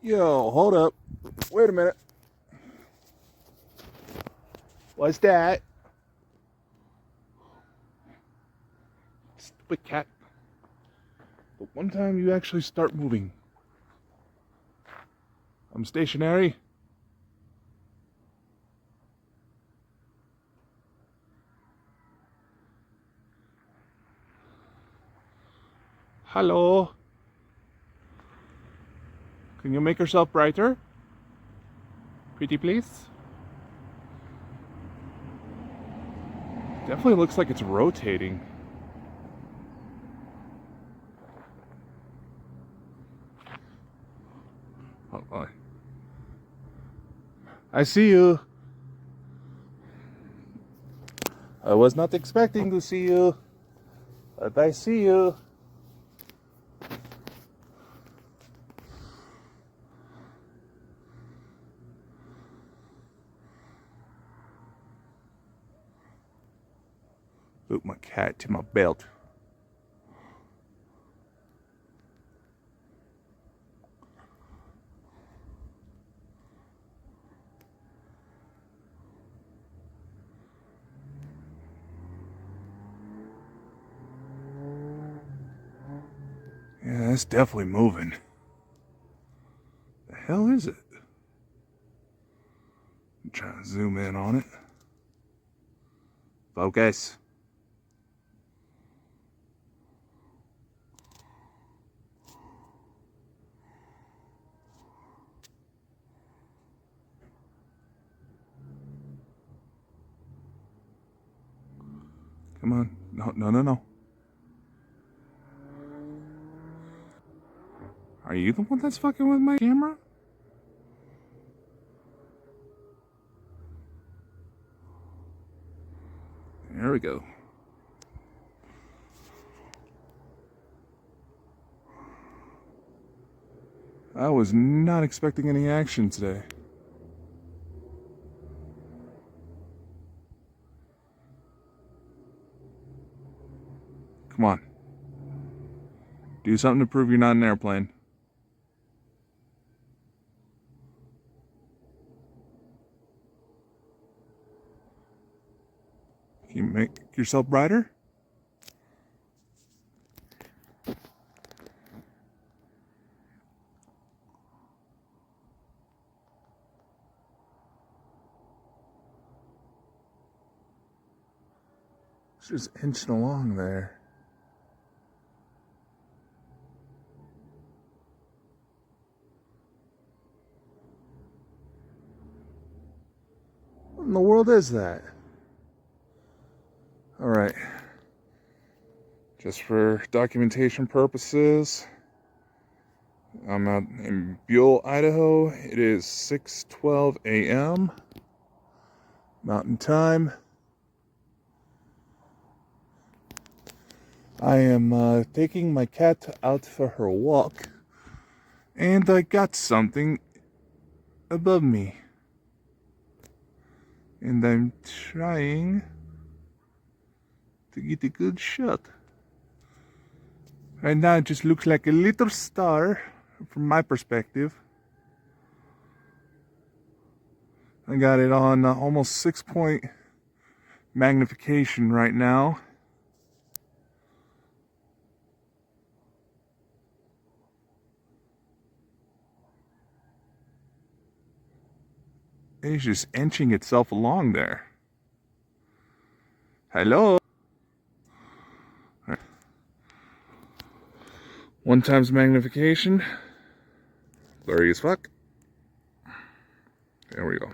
Yo, hold up. Wait a minute. What's that? Stupid cat. But one time you actually start moving. I'm stationary. Hello. Can you make yourself brighter? Pretty please? Definitely looks like it's rotating. Oh, I see you. I was not expecting to see you, but I see you. Boot my cat to my belt. Yeah, it's definitely moving. The hell is it? I'm trying to zoom in on it. Focus. Come on. No. Are you the one that's fucking with my camera? There we go. I was not expecting any action today. Come on. Do something to prove you're not an airplane. Can you make yourself brighter? It's just inching along there. What in the world is that? Alright. Just for documentation purposes, I'm out in Buell, Idaho. It is 6:12 a.m. Mountain Time. I am taking my cat out for her walk, and I got something above me. And I'm trying to get a good shot. Right now it just looks like a little star from my perspective. I got it on almost 6-point magnification right now. It's just inching itself along there. Hello? 1 times magnification. Blurry as fuck. There we go.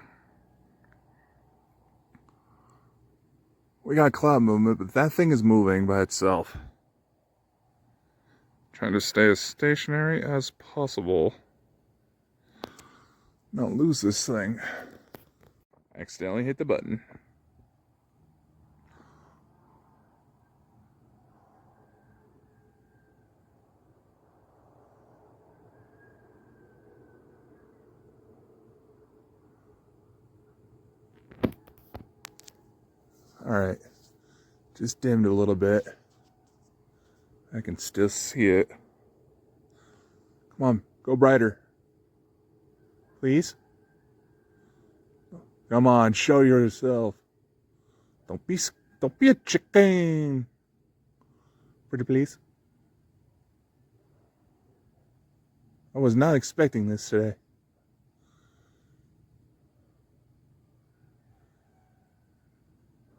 We got cloud movement, but that thing is moving by itself. Trying to stay as stationary as possible. Don't lose this thing. Accidentally hit the button. Alright. Just dimmed a little bit. I can still see it. Come on, go brighter. Please? Come on, show yourself. Don't be a chicken. Pretty please. I was not expecting this today.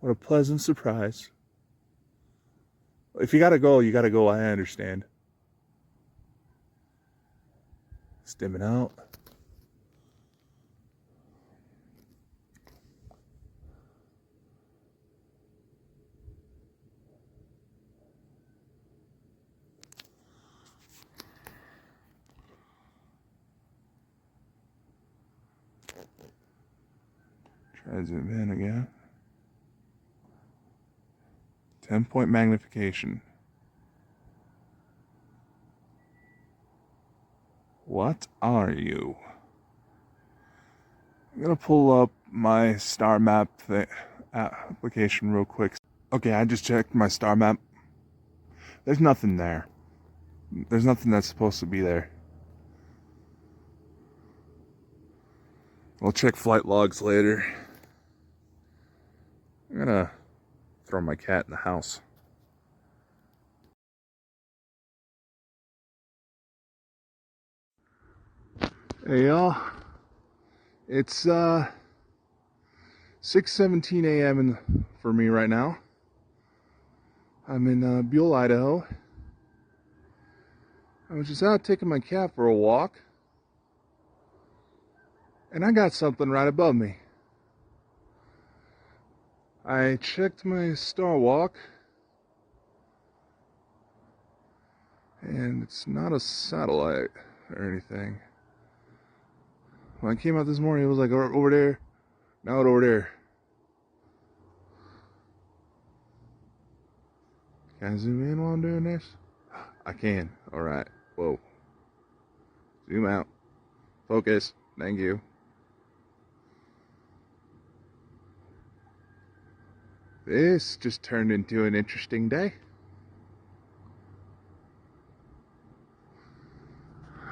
What a pleasant surprise. If you gotta go, you gotta go. I understand. Stimming out. Try to zoom in again. 10-point magnification. What are you? I'm gonna pull up my star map application real quick. Okay, I just checked my star map. There's nothing there. There's nothing that's supposed to be there. I'll check flight logs later. I'm gonna throw my cat in the house. Hey y'all, it's 6:17 a.m. for me right now. I'm in Buell, Idaho. I was just out taking my cat for a walk, and I got something right above me. I checked my star walk, and it's not a satellite or anything. When I came out this morning, it was like over there. Now it's over there. Can I zoom in while I'm doing this? I can. Alright. Whoa. Zoom out. Focus. Thank you. This just turned into an interesting day.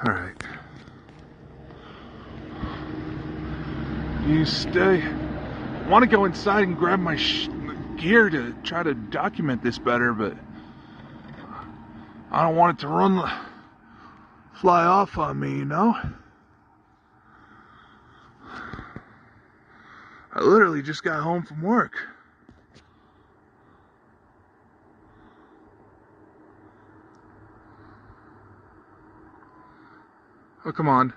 Alright. You stay. I want to go inside and grab my gear to try to document this better, but I don't want it to fly off on me, you know? I literally just got home from work. Oh, come on.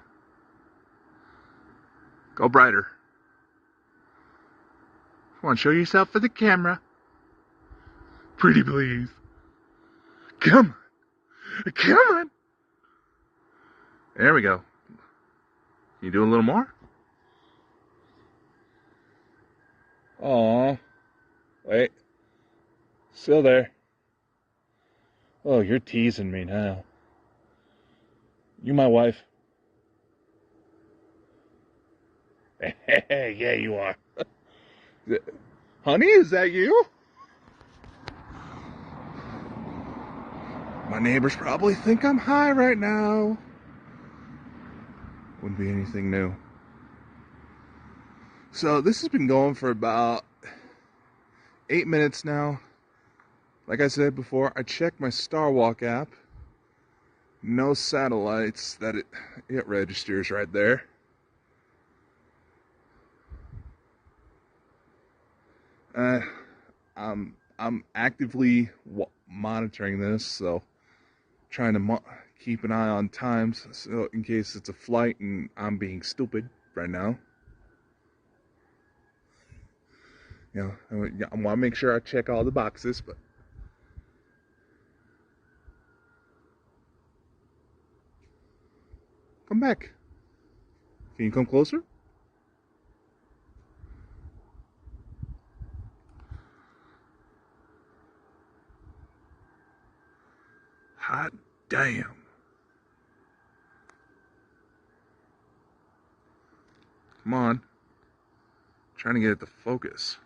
Go brighter. Come on, show yourself for the camera. Pretty please. Come on. Come on. There we go. Can you do a little more? Aw. Wait. Still there. Oh, you're teasing me now. You my wife? Yeah, you are. Honey, is that you? My neighbors probably think I'm high right now. Wouldn't be anything new. So this has been going for about 8 minutes now. Like I said before, I checked my Starwalk app. No satellites that it registers right there. I'm actively monitoring this, so trying to keep an eye on times, so in case it's a flight and I'm being stupid right now. You know, I want to make sure I check all the boxes, but come back. Can you come closer? Hot damn. Come on. I'm trying to get it to focus.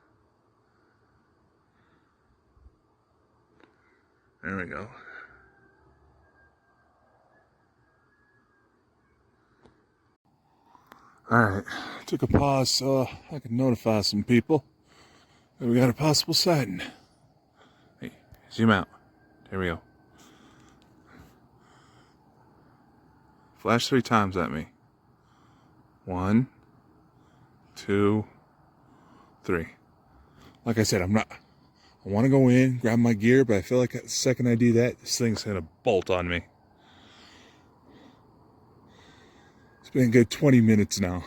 There we go. Alright, took a pause so I could notify some people that we got a possible sighting. Hey, zoom out. There we go. Flash 3 times at me. 1, 2, 3. Like I said, I want to go in, grab my gear, but I feel like the second I do that, this thing's gonna bolt on me. It's been a good 20 minutes now.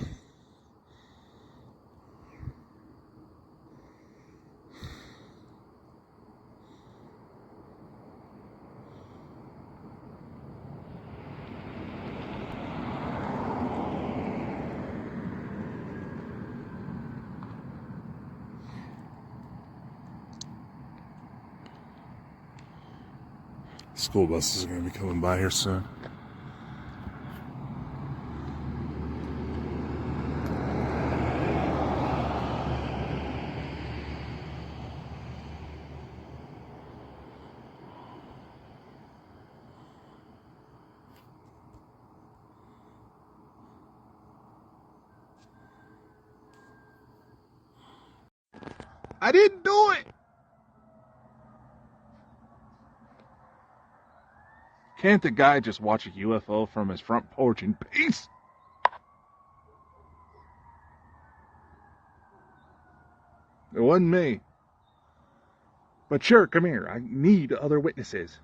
School buses are gonna be coming by here soon. I didn't do it! Can't the guy just watch a UFO from his front porch in peace? It wasn't me. But sure, come here. I need other witnesses.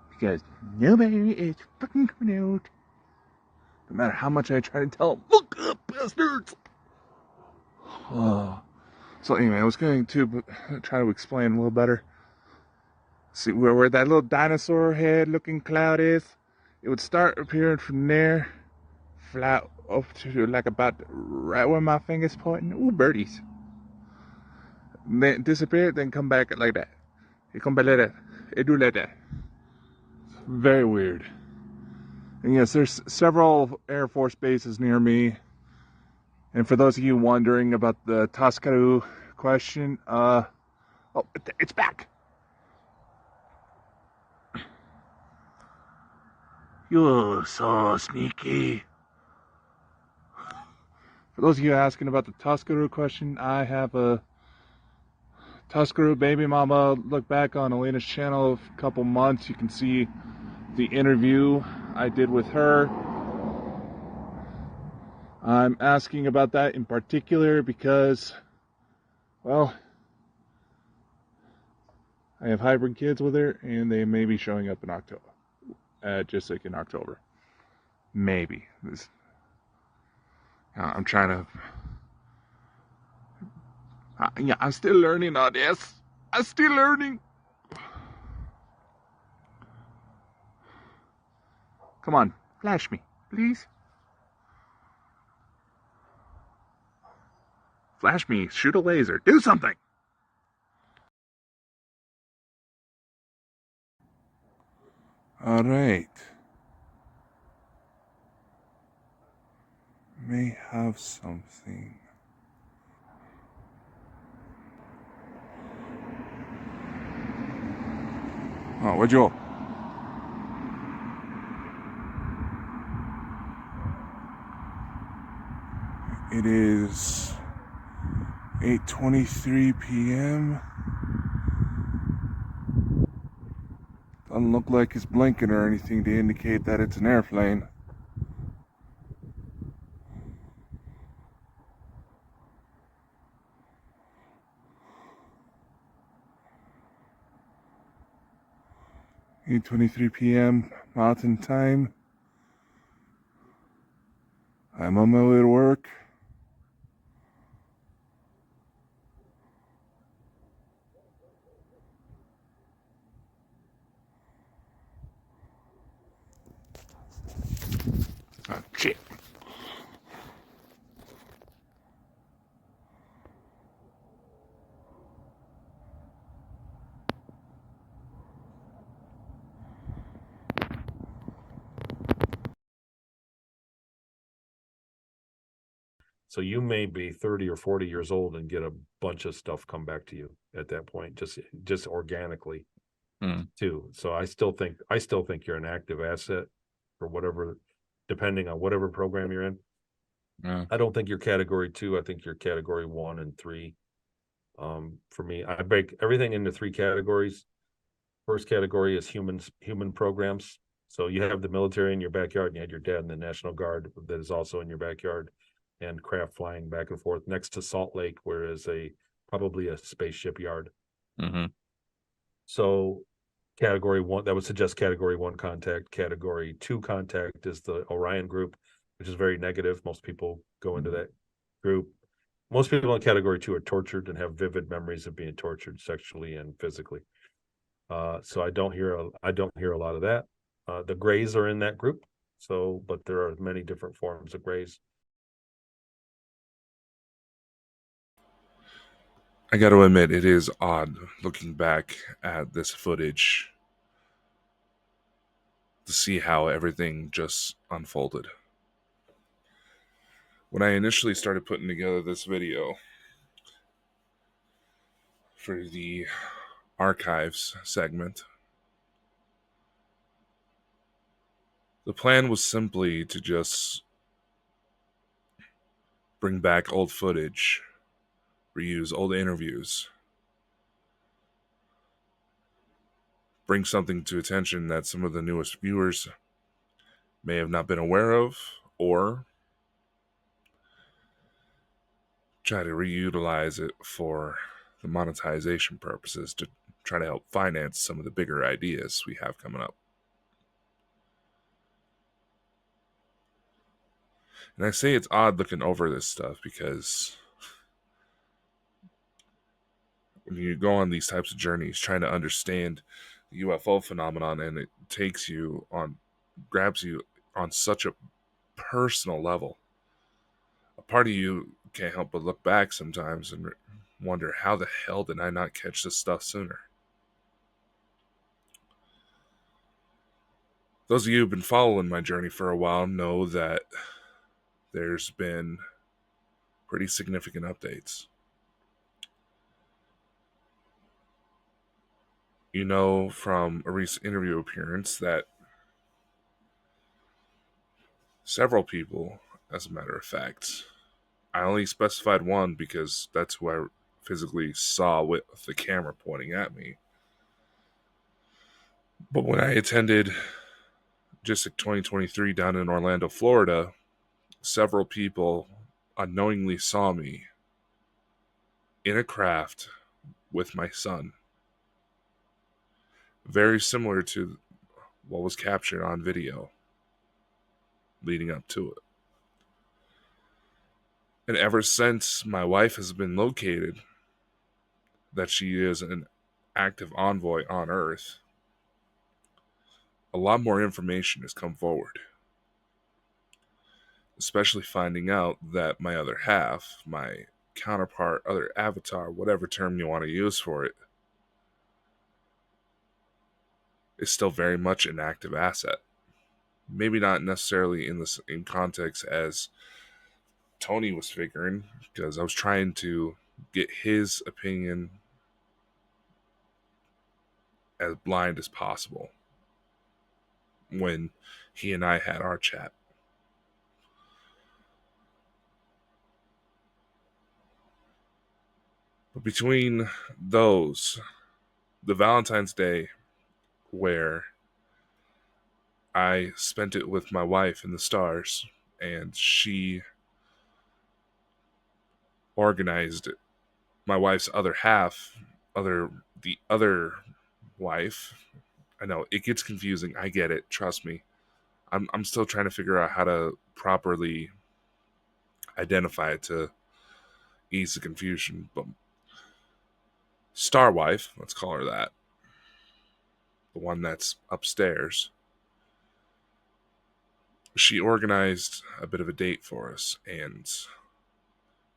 Because nobody is fucking coming out. No matter how much I try to tell them, look up, bastards! So anyway, I was going to try to explain a little better. See where that little dinosaur head looking cloud is? It would start appearing from there, fly up to like about right where my finger's pointing. Ooh, birdies. And then disappear, then come back like that. It come back like that. It do like that. Very weird. And yes, there's several Air Force bases near me. And for those of you wondering about the Tuscaloosa question, oh, it's back. You're so sneaky. For those of you asking about the Tuscaloosa question, I have a Tuscaloosa baby mama. Look back on Elena's channel a couple months. You can see the interview I did with her. I'm asking about that in particular because, well, I have hybrid kids with her, and they may be showing up in October. GSIC in October. Maybe. I'm trying to... yeah, I'm still learning all this. I'm still learning. Come on, flash me, please. Flash me, shoot a laser, do something. All right. May have something. Oh, where'd you go? It is 8:23 p.m. Doesn't look like it's blinking or anything to indicate that it's an airplane. (8:23 p.m. Mountain Time). I'm on my way to work. Oh, shit. So you may be 30 or 40 years old and get a bunch of stuff come back to you at that point, just organically too. So I still think you're an active asset. for whatever, depending on whatever program you're in. I don't think you're category 2. I think you're category 1 and 3. For me, I break everything into 3 categories. First category is human programs. So you have the military in your backyard, and you had your dad in the National Guard that is also in your backyard, and craft flying back and forth next to Salt Lake, where is probably a spaceship yard. Mm-hmm. So category 1, that would suggest category 1 contact. Category 2 contact is the Orion group, which is very negative. Most people go into that group. Most people in category 2 are tortured and have vivid memories of being tortured sexually and physically. So I don't hear a lot of that. The grays are in that group. But there are many different forms of grays. I got to admit, it is odd looking back at this footage to see how everything just unfolded. When I initially started putting together this video for the archives segment, the plan was simply to just bring back old footage, reuse old interviews, bring something to attention that some of the newest viewers may have not been aware of, or try to reutilize it for the monetization purposes to try to help finance some of the bigger ideas we have coming up. And I say it's odd looking over this stuff because when you go on these types of journeys trying to understand the UFO phenomenon, and it grabs you on such a personal level, a part of you can't help but look back sometimes and wonder, how the hell did I not catch this stuff sooner? Those of you who've been following my journey for a while know that there's been pretty significant updates. You know from a recent interview appearance that several people, as a matter of fact, I only specified one because that's who I physically saw with the camera pointing at me. But when I attended GSIC 2023 down in Orlando, Florida, several people unknowingly saw me in a craft with my son. Very similar to what was captured on video leading up to it. And ever since my wife has been located, that she is an active envoy on Earth, a lot more information has come forward. Especially finding out that my other half, my counterpart, other avatar, whatever term you want to use for it, is still very much an active asset. Maybe not necessarily in context as Tony was figuring, because I was trying to get his opinion as blind as possible when he and I had our chat. But between those, the Valentine's Day where I spent it with my wife in the stars, and she organized my wife's other half, the other wife. I know it gets confusing. I get it. Trust me. I'm still trying to figure out how to properly identify it to ease the confusion. But Star Wife, let's call her that, the one that's upstairs, she organized a bit of a date for us and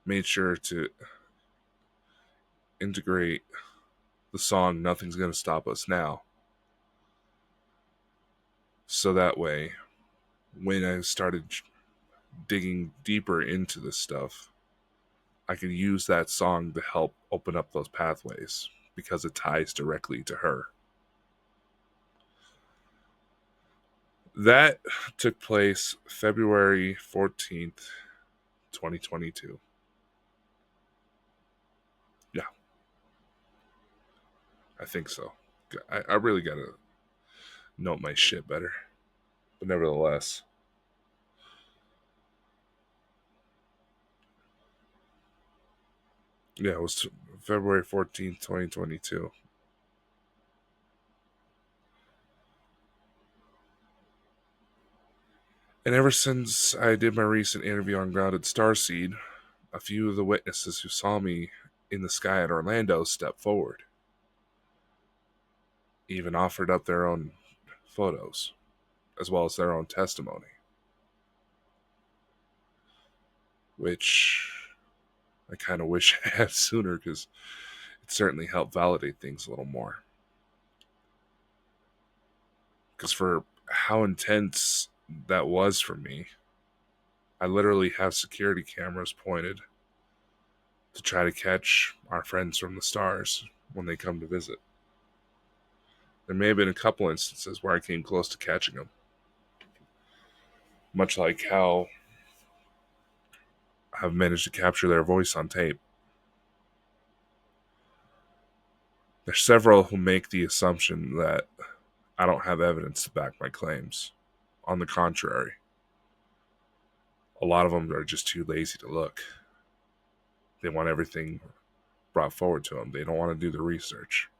made sure to integrate the song Nothing's Gonna Stop Us Now. So that way, when I started digging deeper into this stuff, I could use that song to help open up those pathways because it ties directly to her. That took place February 14th, 2022. Yeah, I think so. I really got to note my shit better. But nevertheless. Yeah, it was February 14th, 2022. And ever since I did my recent interview on Grounded Starseed, a few of the witnesses who saw me in the sky at Orlando stepped forward. Even offered up their own photos, as well as their own testimony. Which I kind of wish I had sooner, because it certainly helped validate things a little more. Because for how intense that was for me, I literally have security cameras pointed to try to catch our friends from the stars when they come to visit. There may have been a couple instances where I came close to catching them. Much like how I've managed to capture their voice on tape. There's several who make the assumption that I don't have evidence to back my claims. On the contrary, a lot of them are just too lazy to look. They want everything brought forward to them. They don't want to do the research,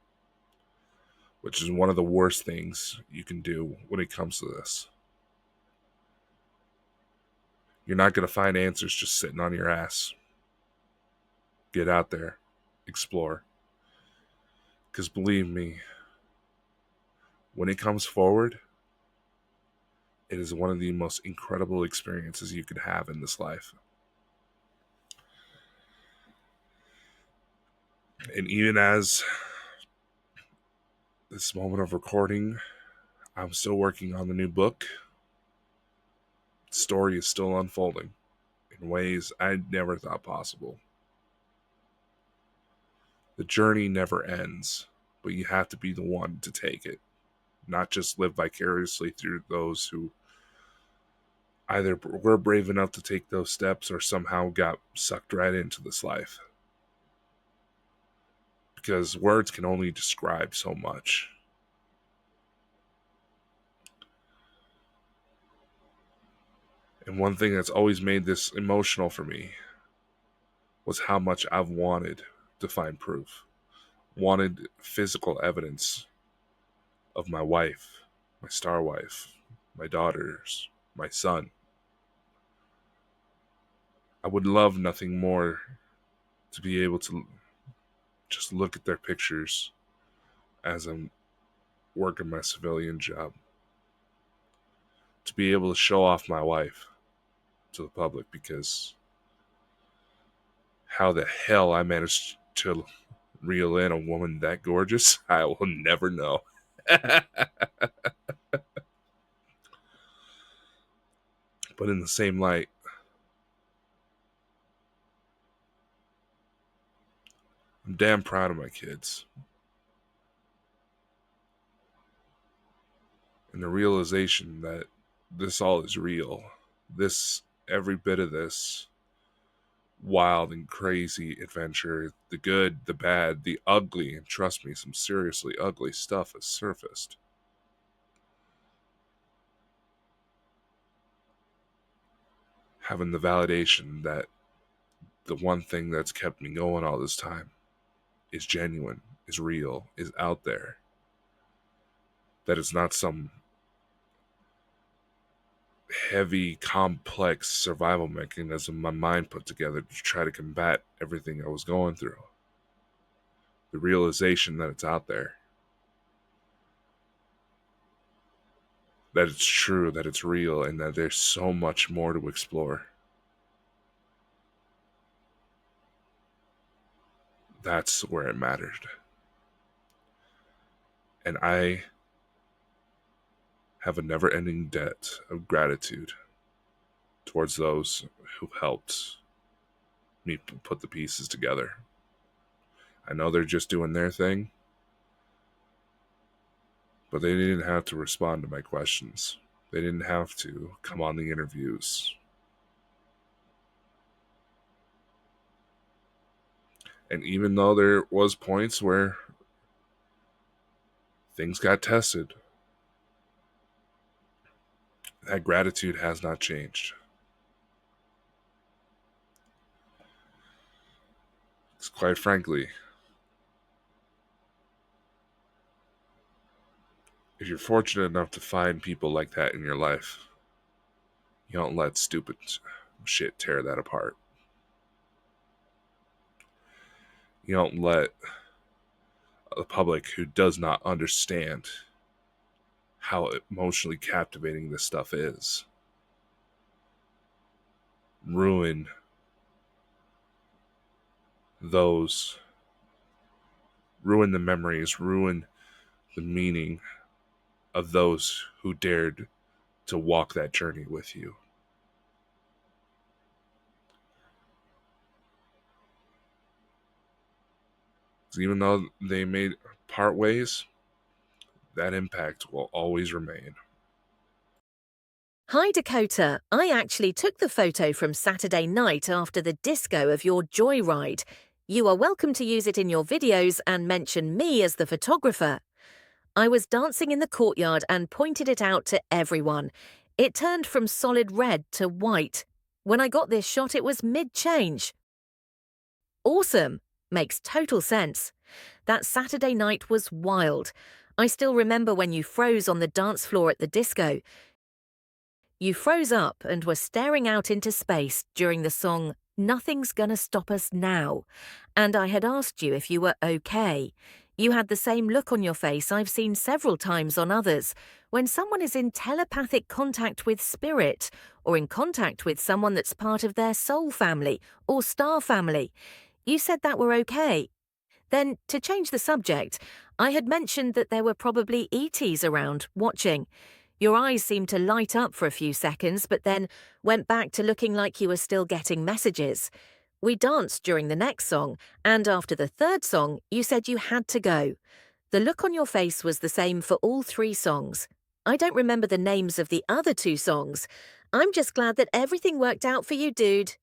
which is one of the worst things you can do when it comes to this. You're not going to find answers just sitting on your ass. Get out there. Explore. Because believe me, when it comes forward, it is one of the most incredible experiences you could have in this life. And even as this moment of recording, I'm still working on the new book. The story is still unfolding in ways I never thought possible. The journey never ends, but you have to be the one to take it. Not just live vicariously through those who either were brave enough to take those steps or somehow got sucked right into this life. Because words can only describe so much. And one thing that's always made this emotional for me was how much I've wanted to find proof. Wanted physical evidence of my wife, my star wife, my daughters, my son. I would love nothing more to be able to just look at their pictures as I'm working my civilian job. To be able to show off my wife to the public, because how the hell I managed to reel in a woman that gorgeous, I will never know. But in the same light, I'm damn proud of my kids. And the realization that this all is real. Every bit of this wild and crazy adventure, the good, the bad, the ugly, and trust me, some seriously ugly stuff has surfaced. Having the validation that the one thing that's kept me going all this time is genuine, is real, is out there. That it's not some heavy, complex survival mechanism my mind put together to try to combat everything I was going through. The realization that it's out there. That it's true, that it's real, and that there's so much more to explore. That's where it mattered. And I have a never-ending debt of gratitude towards those who helped me put the pieces together. I know they're just doing their thing, but they didn't have to respond to my questions. They didn't have to come on the interviews. And even though there was points where things got tested, that gratitude has not changed. Because quite frankly, if you're fortunate enough to find people like that in your life, you don't let stupid shit tear that apart. You don't let the public who does not understand how emotionally captivating this stuff is ruin the memories, ruin the meaning of those who dared to walk that journey with you. Even though they may part ways, that impact will always remain. Hi Dakota, I actually took the photo from Saturday night after the disco of your joyride. You are welcome to use it in your videos and mention me as the photographer. I was dancing in the courtyard and pointed it out to everyone. It turned from solid red to white. When I got this shot, it was mid-change. Awesome. Makes total sense. That Saturday night was wild. I still remember when you froze on the dance floor at the disco. You froze up and were staring out into space during the song Nothing's Gonna Stop Us Now, and I had asked you if you were okay. You had the same look on your face I've seen several times on others, when someone is in telepathic contact with spirit, or in contact with someone that's part of their soul family or star family. You said that were okay. Then, to change the subject, I had mentioned that there were probably ETs around, watching. Your eyes seemed to light up for a few seconds, but then went back to looking like you were still getting messages. We danced during the next song, and after the third song, you said you had to go. The look on your face was the same for all 3 songs. I don't remember the names of the other 2 songs. I'm just glad that everything worked out for you, dude.